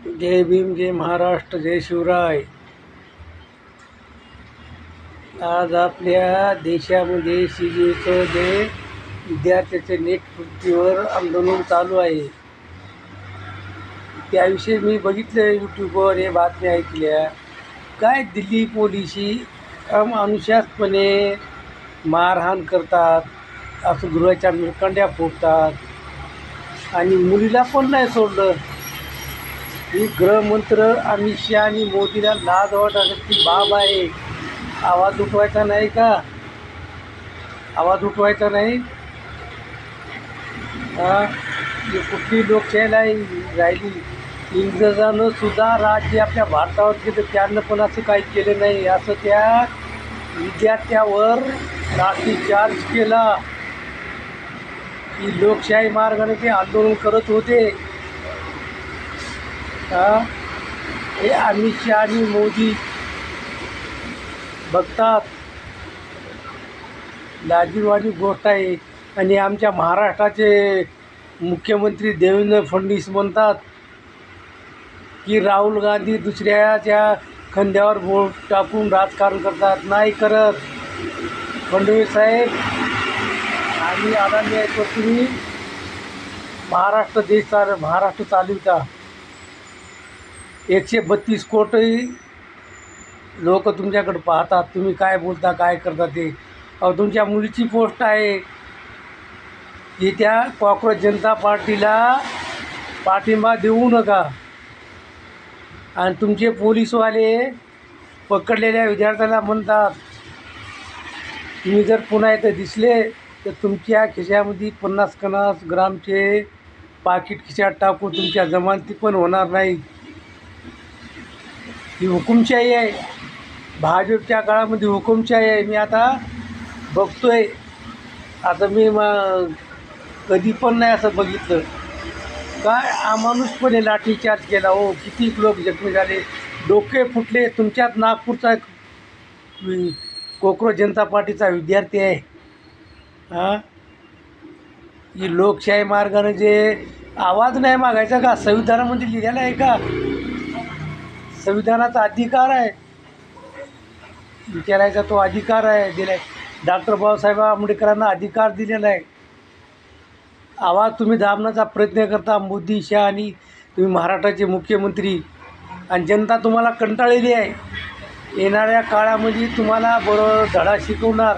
जय भीम, जय महाराष्ट्र, जय शिवराय. आज आपल्या देशामध्ये सीजेचं जे विद्यार्थ्याचे नेट पृथ्वीवर आंदोलन चालू आहे, त्याविषयी मी बघितलं यूट्यूबवर, हे बातम्या ऐकल्या. काय दिल्ली पोलिसी अनुशासपणे मारहाण करतात, असं गृहाच्या कंड्या फोडतात आणि मुलीला पण नाही सोडलं. ही गृहमंत्र अमित शहा आणि मोदीला लाज वाटण्याची बाब आहे. आवाज उठवायचा नाही का? आवाज उठवायचा नाही. ही कुठली लोकशाही राहिली? इंग्रजानं सुद्धा राज्य आपल्या भारतावर केलं, त्यानं पण असं काही केलं नाही. असं त्या विद्यार्थ्यावर लाठीचार्ज केला. ही लोकशाही मार्गाने ते आंदोलन करत होते. हे अमित शहा आणि मोदी बघतात. लाजीवाली गोष्ट आहे. आणि आमच्या महाराष्ट्राचे मुख्यमंत्री देवेंद्र फडणवीस म्हणतात की राहुल गांधी दुसऱ्याच्या खांद्यावर बोट टाकून राजकारण करतात. नाही करत. फडणवीस साहेब, आम्ही आनंदी आहे. तुम्ही महाराष्ट्र चालविता. 132 कोटी लोक तुमच्याकडे पाहतात. तुम्ही काय बोलता, काय करता ते. तुमच्या मुलीची पोस्ट आहे की त्या कॉक्रोच जनता पार्टीला पाठिंबा देऊ नका. आणि तुमचे पोलीसवाले पकडलेल्या विद्यार्थ्याला म्हणतात, तुम्ही जर पुन्हा इथं दिसले तर तुमच्या खिशामध्ये 50 ग्रामचे पाकिट खिशात टाकू, तुमच्या जमानती पण होणार नाही. ही हुकुमशाही आहे. भाजपच्या काळामध्ये हुकुमशाही आहे. मी आता बघतोय. आता मी कधी पण नाही असं बघितलं. काय अमानुषपणे लाठीचार्ज केला. हो, किती लोक जखमी झाले, डोके फुटले. तुमच्यात नागपूरचा कॉक्रोच जनता पार्टीचा विद्यार्थी आहे. ही लोकशाही मार्गाने जे आवाज नाही मागायचा का? संविधानामध्ये लिहिलेला आहे का? संविधानाचा अधिकार आहे, विचारायचा तो अधिकार आहे, दिला आहे. डॉक्टर बाबासाहेब आंबेडकरांना अधिकार दिलेला आहे. आवाज तुम्ही दाबण्याचा प्रयत्न करता. मोदी, शहा आणि तुम्ही महाराष्ट्राचे मुख्यमंत्री. आणि जनता तुम्हाला कंटाळलेली आहे. येणाऱ्या काळामध्ये तुम्हाला बरोबर धडा शिकवणार.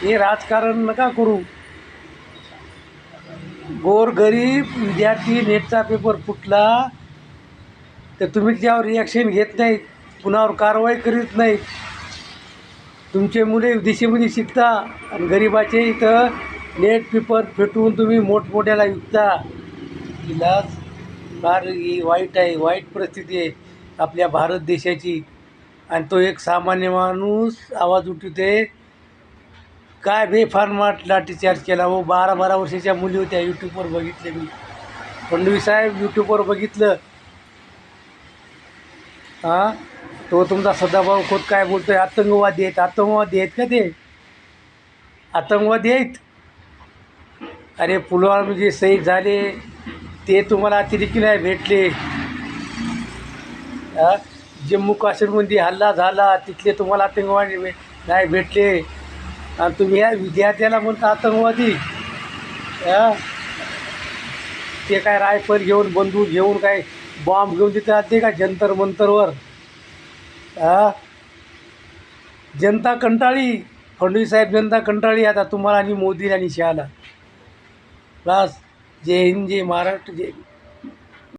हे राजकारण नका करू. गोरगरीब विद्यार्थी नेटचा पेपर फुटला तर तुम्ही त्यावर रिॲक्शन घेत नाहीत, कुणावर कारवाई करीत नाहीत. तुमचे मुले विदेशीमध्ये शिकता आणि गरिबाचे इथं नेट पेपर फेटवून तुम्ही मोठमोठ्याला विकता. इलाज फार ही वाईट आहे. वाईट परिस्थिती आहे आपल्या भारत देशाची. आणि तो एक सामान्य माणूस आवाज उठवते. काय बेफारमाट लाठीचार्ज केला. हो, 12 वर्षाच्या मुली होत्या. यूट्यूबवर बघितले मी. फडणवीस साहेब, यूट्यूबवर बघितलं. तो तुमचा सदाभाऊ खोत काय बोलतो आहे? आतंकवादी आहेत. आतंकवादी आहेत का ते? आतंकवादी आहेत. अरे, पुलवामा जे शहीद झाले ते तुम्हाला अतिरेकी नाही भेटले. जम्मू काश्मीरमध्ये हल्ला झाला, तिथले तुम्हाला आतंकवादी नाही भेटले. आणि तुम्ही या विद्यार्थ्याला म्हणता आतंकवादी. ते काय रायफल घेऊन, बंदूक घेऊन, काय बॉम्ब घेऊन तिथे आते का जंतर मंतरवर? जनता कंटाळी. फडणवीस साहेब, जनता कंटाळी आता तुम्हाला आणि मोदी आणि शहाला. बस. जय हिंद, जय महाराष्ट्र, जय